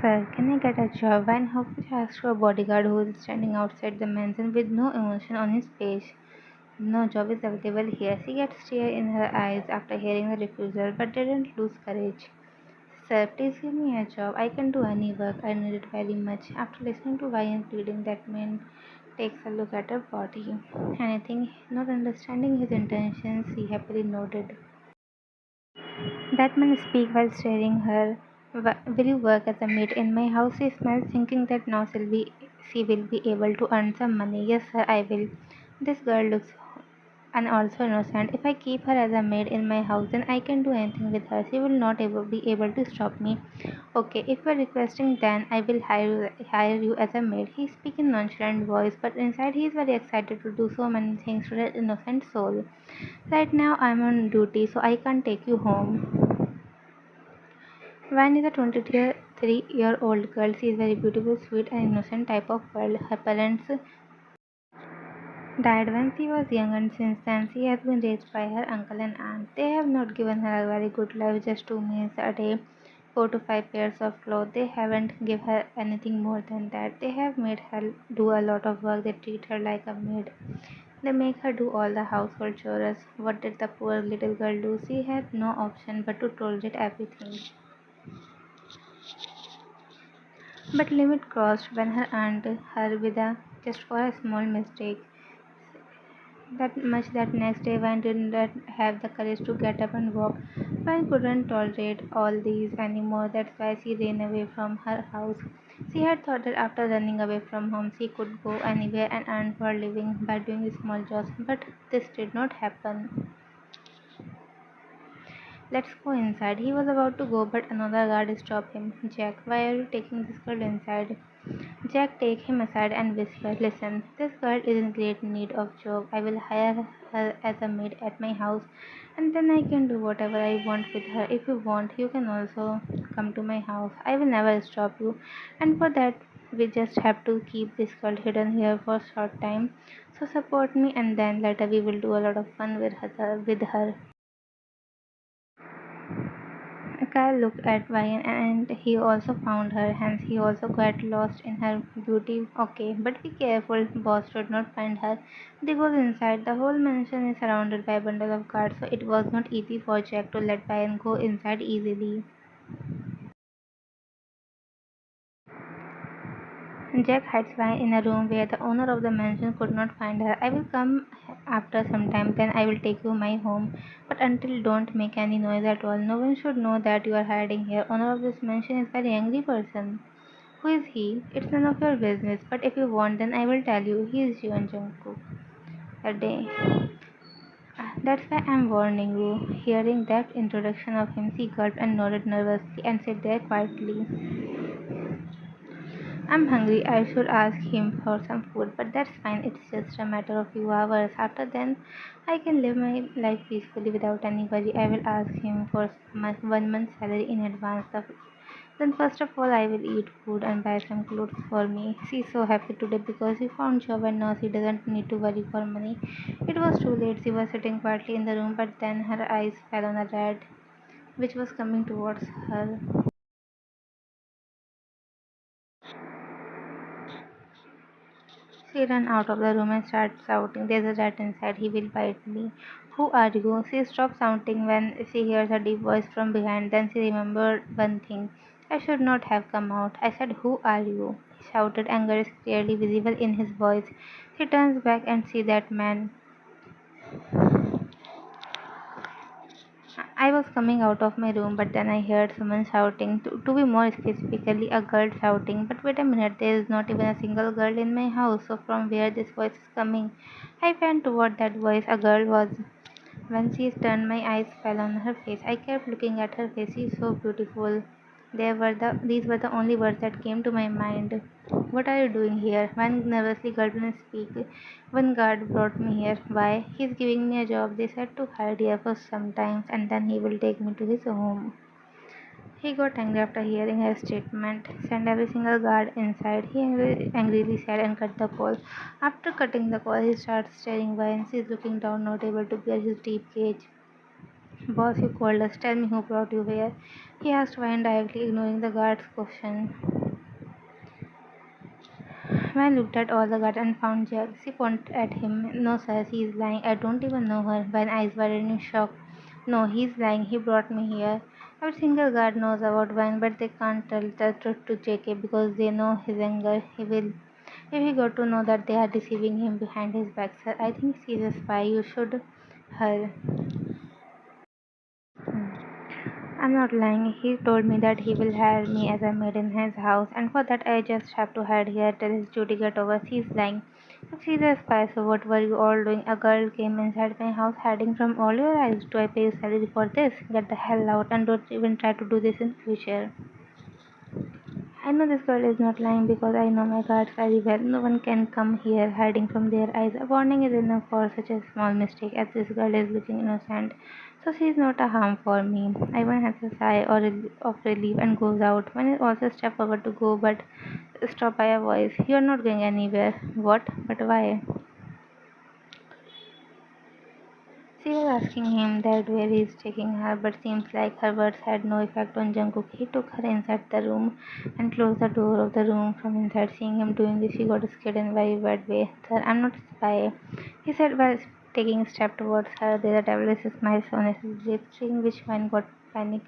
Sir, can I get a job? Van Hopkins asked to a bodyguard who was standing outside the mansion with no emotion on his face. No job is available here. She gets tear in her eyes after hearing the refusal, but didn't lose courage. Sir, please give me a job. I can do any work. I need it very much. After listening to Ryan pleading, that man takes a look at her body. Anything, not understanding his intentions, he happily nodded. That man speak while staring her. Will you work as a maid in my house? She smiled, thinking that now she will be able to earn some money. Yes, sir, I will. This girl looks and also innocent. If I keep her as a maid in my house, then I can do anything with her. She will not be able to stop me. Okay, if you're requesting, then I will hire you as a maid. He speaks in nonchalant voice, but inside he is very excited to do so many things to that innocent soul. Right now I'm on duty, so I can't take you home. Van is a 23-year-old girl. She is very beautiful, sweet, and innocent type of girl. Her parents died when she was young, and since then she has been raised by her uncle and aunt. They have not given her a very good life, just 2 meals a day, 4 to 5 pairs of clothes. They haven't given her anything more than that. They have made her do a lot of work. They treat her like a maid. They make her do all the household chores. What did the poor little girl do? She had no option but to tolerate everything. But limit crossed when her aunt her with a just for a small mistake. That much that next day Van did not have the courage to get up and walk. Van couldn't tolerate all these anymore. That's why she ran away from her house. She had thought that after running away from home she could go anywhere and earn for a living by doing small jobs, but this did not happen. Let's go inside. He was about to go, but another guard stopped him. Jack, why are you taking this girl inside? Jack take him aside and whispered, listen, this girl is in great need of job. I will hire her as a maid at my house and then I can do whatever I want with her. If you want, you can also come to my house. I will never stop you. And for that, we just have to keep this girl hidden here for a short time. So support me and then later we will do a lot of fun with her. Kyle looked at Ryan and he also found her, hence he also got lost in her beauty. Okay, but be careful, boss should not find her. They goes inside. The whole mansion is surrounded by a bundle of guards, so it was not easy for Jack to let Ryan go inside easily. Jack hides Ryan in a room where the owner of the mansion could not find her. I will come after some time, then I will take you my home. But until don't make any noise at all. No one should know that you are hiding here. Owner of this mansion is very angry person. Who is he? It's none of your business. But if you want, then I will tell you. He is Jeon Jungkook. That day. That's why I'm warning you. Hearing that introduction of him, she gulped and nodded nervously and sat there quietly. I'm hungry. I should ask him for some food, but that's fine. It's just a matter of few hours. After then, I can live my life peacefully without any worry. I will ask him for my 1 month's salary in advance. Then first of all, I will eat food and buy some clothes for me. She's so happy today because she found job and now she doesn't need to worry for money. It was too late. She was sitting quietly in the room, but then her eyes fell on a rat which was coming towards her. She ran out of the room and started shouting, there's a rat inside, he will bite me. Who are you? She stopped shouting when she hears a deep voice from behind. Then she remembered one thing. I should not have come out. I said, who are you? He shouted. Anger is clearly visible in his voice. She turns back and sees that man. I was coming out of my room, but then I heard someone shouting, to be more specifically, a girl shouting. But wait a minute, there is not even a single girl in my house, so from where this voice is coming? I ran toward that voice. A girl was. When she turned, my eyes fell on her face. I kept looking at her face. She is so beautiful. These were the only words that came to my mind. What are you doing here? One nervously gulped and speak. One guard brought me here. Why? He's giving me a job. They said to hide here for some time and then he will take me to his home. He got angry after hearing her statement. Send every single guard inside, he angrily said and cut the call. After cutting the call, he starts staring why and she's looking down, not able to bear his deep gaze. Boss, you called us. Tell me who brought you here. He asked Vine directly, ignoring the guard's question. Vine looked at all the guards and found Jack. She pointed at him. No, sir, he is lying. I don't even know her. Vine's eyes were in shock. No, he's lying. He brought me here. Every single guard knows about Vine, but they can't tell the truth to JK because they know his anger. He will. If he got to know that they are deceiving him behind his back, sir, I think she's a spy. You should her. I'm not lying. He told me that he will hire me as a maid in his house, and for that I just have to hide here till his duty get over. She's lying. If she's a spy, so what were you all doing? A girl came inside my house hiding from all your eyes. Do I pay you salary for this? Get the hell out and don't even try to do this in future. I know this girl is not lying because I know my guards very well. No one can come here hiding from their eyes. A warning is enough for such a small mistake as this girl is looking innocent. So she is not a harm for me. Ivan has a sigh of relief and goes out. When he also steps forward to go but stopped by a voice. You are not going anywhere. What? But why? She was asking him that where he is taking her, but seems like her words had no effect on Jungkook. He took her inside the room and closed the door of the room from inside. Seeing him doing this, she got scared in a very bad way. Sir, I'm not a spy, he said while taking a step towards her. There a devilish smile on his lips, seeing which man got panic.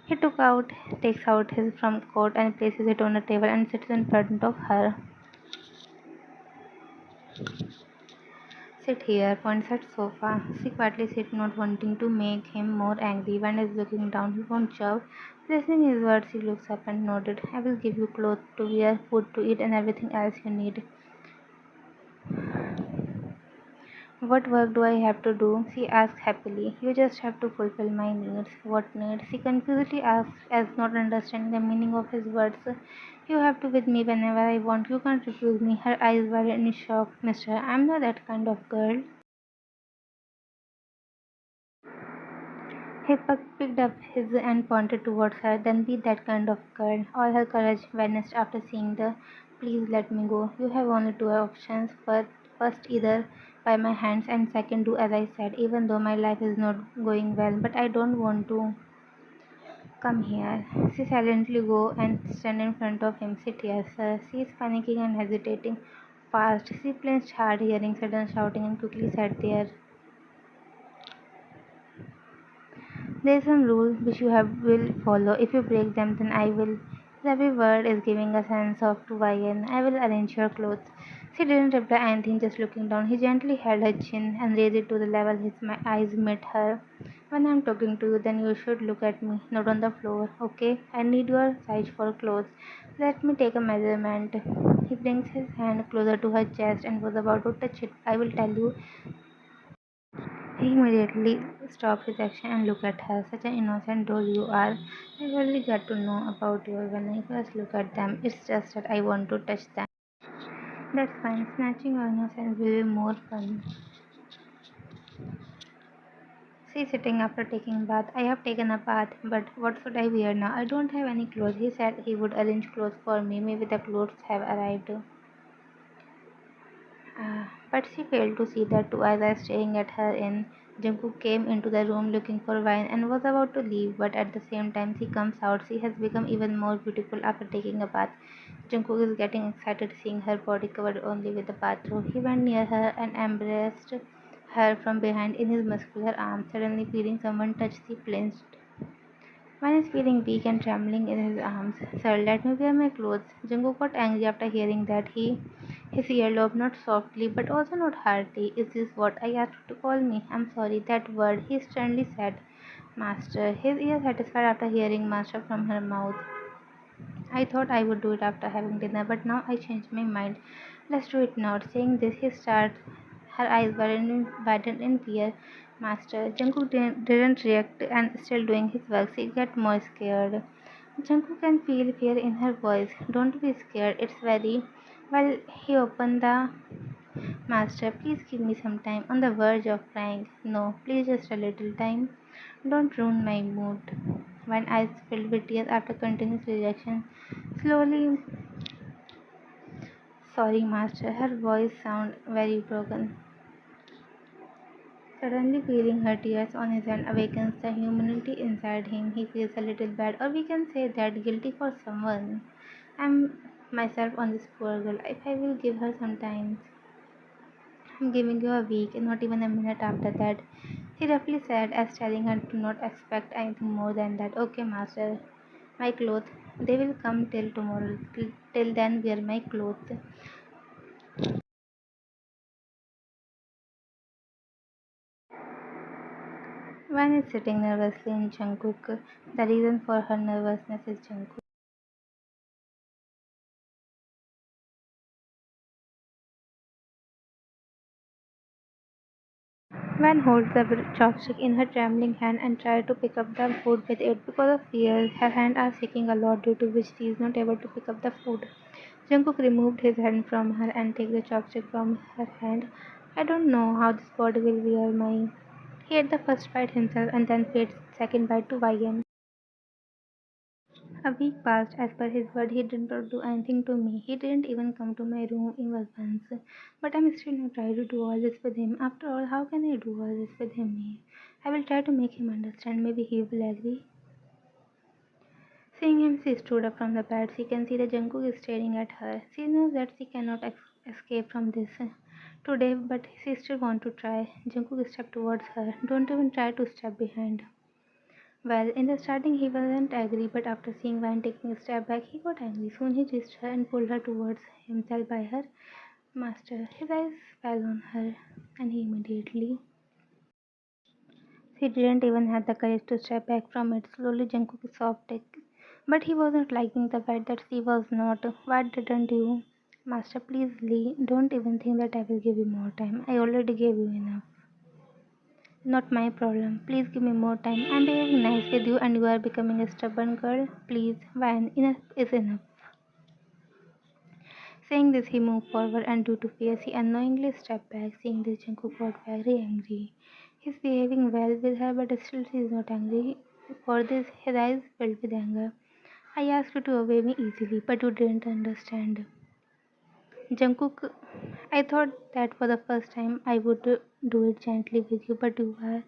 He takes out his from coat and places it on a table and sits in front of her. Sit here, points at sofa. She quietly sits, not wanting to make him more angry. When is looking down, he won't job. Listening his words, he looks up and nodded. I will give you clothes to wear, food to eat, and everything else you need. What work do I have to do? She asked happily. You just have to fulfill my needs. What needs? She confusedly asked, as not understanding the meaning of his words. You have to with me whenever I want. You can't refuse me. Her eyes were in shock. Mister, I'm not that kind of girl. He picked up his and pointed towards her. Then be that kind of girl. All her courage vanished after seeing the please let me go. You have only two options. First, either buy my hands, and second, do as I said, even though my life is not going well. But I don't want to. Come here. She silently go and stand in front of him. Sit here, sir. She is panicking and hesitating. Fast. She clenched hard, hearing sudden shouting, and quickly sat there. There is some rule which will follow. If you break them, then I will. Every word is giving a sense of to Vian. I will arrange your clothes. She didn't reply anything, just looking down. He gently held her chin and raised it to the level his eyes met her. When I'm talking to you, then you should look at me, not on the floor, okay? I need your size for clothes. Let me take a measurement. He brings his hand closer to her chest and was about to touch it. I will tell you. He immediately stopped his action and looked at her. Such an innocent doll you are. I really got to know about you when I first look at them. It's just that I want to touch them. That's fine. Snatching your innocence will be more fun. She's sitting after taking a bath. I have taken a bath, but what should I wear now? I don't have any clothes. He said he would arrange clothes for me. Maybe the clothes have arrived. But she failed to see that two eyes are staring at her in. Jungkook came into the room looking for wine and was about to leave, but at the same time she comes out. She has become even more beautiful after taking a bath. Jungkook is getting excited seeing her body covered only with the bathrobe. He went near her and embraced her from behind in his muscular arms. Suddenly feeling someone touch, she flinched. One is feeling weak and trembling in his arms. Sir, let me wear my clothes. Jungkook got angry after hearing that. His earlobe not softly but also not hardly. Is this what I asked you to call me? I'm sorry, that word, he sternly said. Master. His ear satisfied after hearing master from her mouth. I thought I would do it after having dinner, but now I changed my mind. Let's do it now. Saying this, he started. Her eyes widened in fear. Master, Jungkook didn't react and still doing his work. She got more scared. Jungkook can feel fear in her voice. Don't be scared. It's very. Well, he opened the. Master, please give me some time. On the verge of crying. No, please just a little time. Don't ruin my mood. When eyes filled with tears after continuous rejection, slowly. Sorry, master. Her voice sounded very broken. Suddenly feeling her tears on his hand awakens the humanity inside him. He feels a little bad, or we can say that guilty for someone. I'm myself on this poor girl. If I will give her some time, I'm giving you a week, and not even a minute after that. He roughly said, as telling her to not expect anything more than that. Okay, master, my clothes, they will come till tomorrow. Till then, wear my clothes. Van is sitting nervously in Jungkook. The reason for her nervousness is Jungkook. Van holds the chopstick in her trembling hand and tries to pick up the food with it. Because of fear, her hands are shaking a lot, due to which she is not able to pick up the food. Jungkook removed his hand from her and took the chopstick from her hand. I don't know how this body will wear my. He ate the first bite himself and then fed second bite to YM. A week passed. As per his word, he did not do anything to me. He didn't even come to my room even once. But I'm still not trying to do all this with him. After all, how can I do all this with him? I will try to make him understand. Maybe he will agree. Seeing him, she stood up from the bed. She can see the Jungkook is staring at her. She knows that she cannot escape from this today, but she still wants to try. Jungkook stepped towards her. Don't even try to step behind. Well, in the starting he wasn't angry, but after seeing Van taking a step back, he got angry. Soon he kissed her and pulled her towards himself by her master. His eyes fell on her, and he immediately. He didn't even have the courage to step back from it. Slowly, Jungkook sobbed it. But he wasn't liking the fact that she was not. Why didn't you? Master, please, Lee, don't even think that I will give you more time. I already gave you enough. Not my problem. Please give me more time. I'm behaving nice with you and you are becoming a stubborn girl. Please, Van, enough is enough. Saying this, he moved forward and due to fear, he unknowingly stepped back. Seeing this, Jungkook got very angry. He's behaving well with her, but still she is not angry. For this, his eyes filled with anger. I asked you to obey me easily, but you didn't understand. Jungkook, I thought that for the first time I would do it gently with you, but you are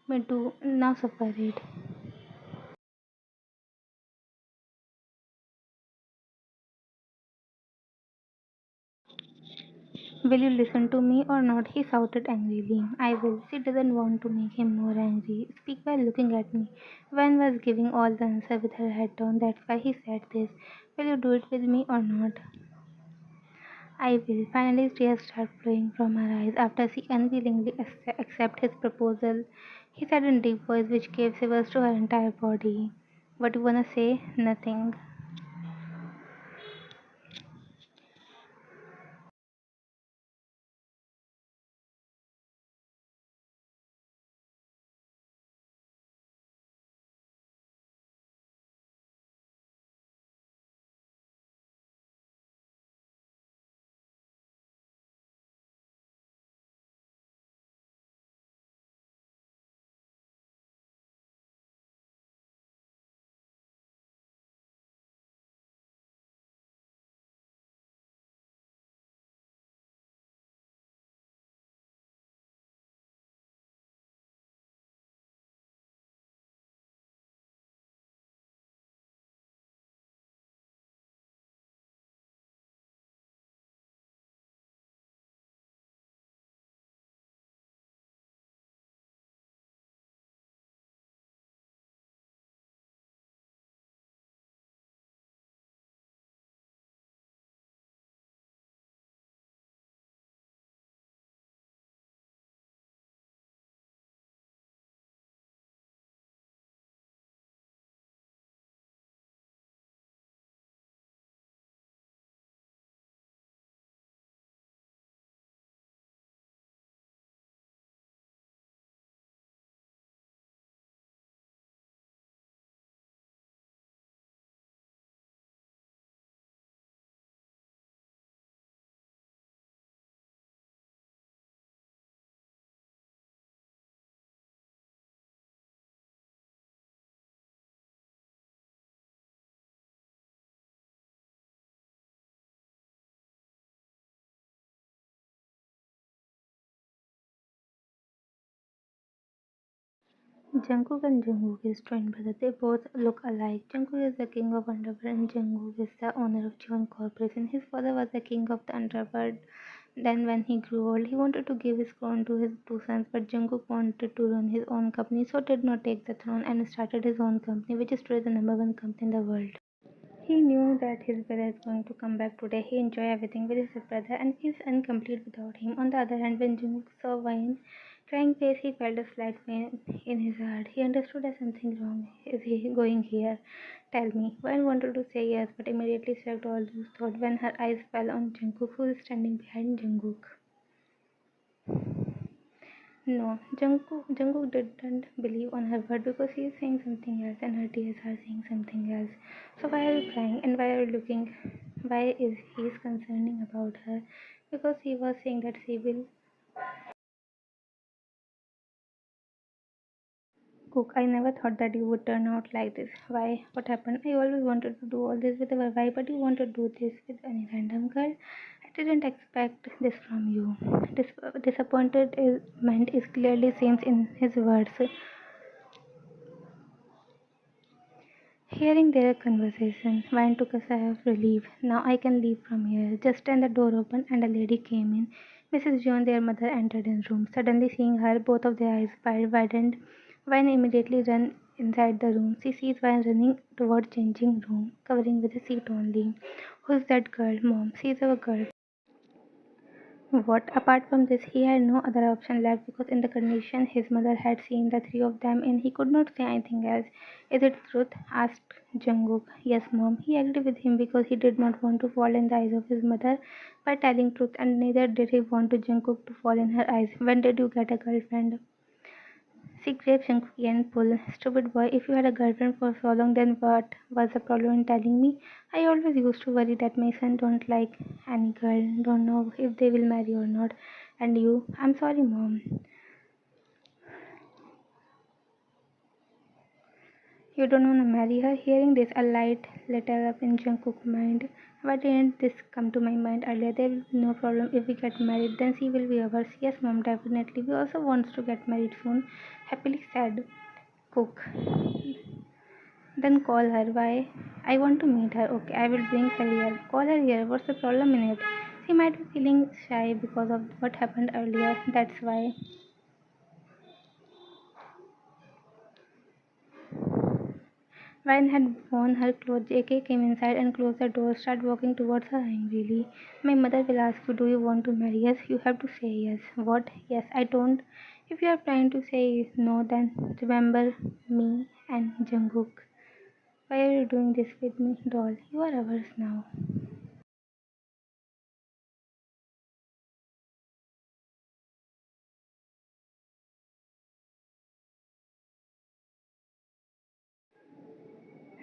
made to now suffer it. Will you listen to me or not? He shouted angrily. I will. She doesn't want to make him more angry. Speak while looking at me. Van was giving all the answer with her head down. That's why he said this. Will you do it with me or not? I will. Finally, tears start flowing from her eyes after she unwillingly accepted his proposal. He said in deep voice which gave shivers to her entire body. What you wanna say? Nothing. Jungkook and Jungkook is twin brothers. They both look alike. Jungkook is the king of underworld and Jungkook is the owner of Jiwon Corporation. His father was the king of the underworld. Then when he grew old, he wanted to give his crown to his two sons, but Jungkook wanted to run his own company, so did not take the throne and started his own company, which is today the number one company in the world. He knew that his brother is going to come back today. He enjoyed everything with his brother and feels incomplete without him. On the other hand, when Jungkook saw Wayne crying face, he felt a slight pain in his heart. He understood that something wrong. Is he going here? Tell me. Wayne wanted to say yes, but immediately shrugged all those thoughts when her eyes fell on Jungkook, who is standing behind Jungkook. No, Jungkook didn't believe on her word because he is saying something else and her tears are saying something else. So why are you crying and why are you looking? Why is he concerning about her? Because he was saying that she will cook. I never thought that you would turn out like this. Why? What happened? I always wanted to do all this with a wife, but you want to do this with any random girl. I didn't expect this from you. Disappointed is clearly seems in his words. Hearing their conversation, Vine took a sigh of relief. Now I can leave from here. Just then the door opened and a lady came in. Mrs. John, their mother, entered the room. Suddenly seeing her, both of their eyes widened. Vine immediately ran inside the room. She sees Vine running toward changing room, covering with a seat only. Who's that girl? Mom, she's our girl. What? Apart from this, he had no other option left because in the condition his mother had seen the three of them in, he could not say anything else. Is it truth? Asked Jungkook. Yes, mom. He agreed with him because he did not want to fall in the eyes of his mother by telling truth, and neither did he want to Jungkook to fall in her eyes. When did you get a girlfriend? She grabbed Jungkook and pulled. Stupid boy, if you had a girlfriend for so long, then what was the problem in telling me? I always used to worry that my son don't like any girl, don't know if they will marry or not. And you? I'm sorry, mom. You don't want to marry her? Hearing this, a light lit up in Jungkook's mind. Why didn't this come to my mind earlier? There will be no problem if we get married. Then she will be ours. Yes, mom, definitely. We also want to get married soon. Happily said Cook. Then call her. Why? I want to meet her. Okay, I will bring her here. Call her here. What's the problem in it? She might be feeling shy because of what happened earlier. That's why. Ryan had worn her clothes. JK came inside and closed the door, started walking towards her angrily. My mother will ask you, do you want to marry us? You have to say yes. What? Yes, I don't. If you are trying to say no, then remember me and Jungkook. Why are you doing this with me, doll? You are ours now.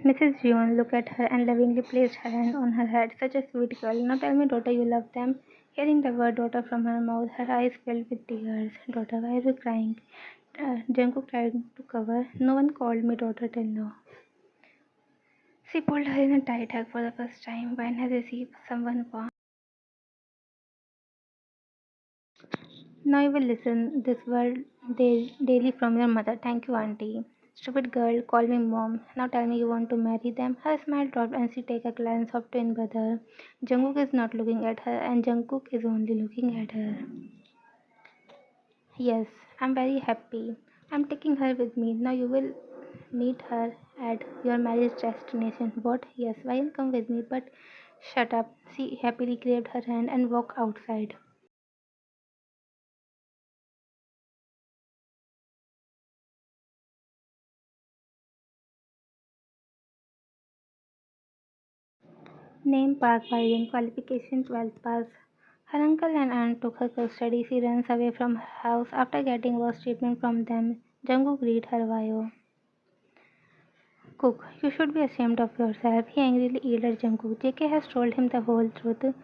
Mrs. Jeon looked at her and lovingly placed her hand on her head. Such a sweet girl. Now tell me, daughter, you love them. Hearing the word daughter from her mouth, her eyes filled with tears. Daughter, why are you crying? Jungkook tried to cover. No one called me daughter till now. She pulled her in a tight hug for the first time. When has received someone warm? Now you will listen this word daily from your mother. Thank you, auntie. Stupid girl, call me mom. Now tell me you want to marry them. Her smile dropped and she take a glance of twin brother. Jungkook is not looking at her and Jungkook is only looking at her. Yes, I'm very happy. I'm taking her with me. Now you will meet her at your marriage destination. What? Yes, why not come with me? But shut up. She happily grabbed her hand and walked outside. Name Park Varian, qualification 12th pass. Her uncle and aunt took her custody. She runs away from her house after getting worse treatment from them. Jungkook read her bio. Cook, you should be ashamed of yourself. He angrily yelled at Jungkook. JK has told him the whole truth.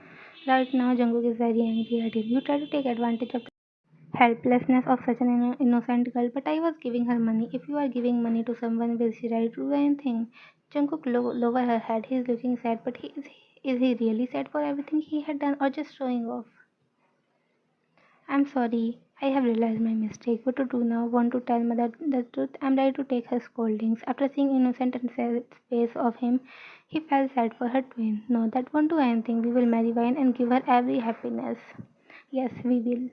Right now, Jungkook is very angry at him. You try to take advantage of the helplessness of such an innocent girl, but I was giving her money. If you are giving money to someone, will she right do anything? Jungkook lower her head. He is looking sad, but is he really sad for everything he had done or just showing off? I'm sorry. I have realized my mistake. What to do now? Want to tell mother the truth? I'm ready to take her scoldings. After seeing innocent and sad face of him, he felt sad for her twin. No, that won't do anything. We will marry Vine and give her every happiness. Yes, we will.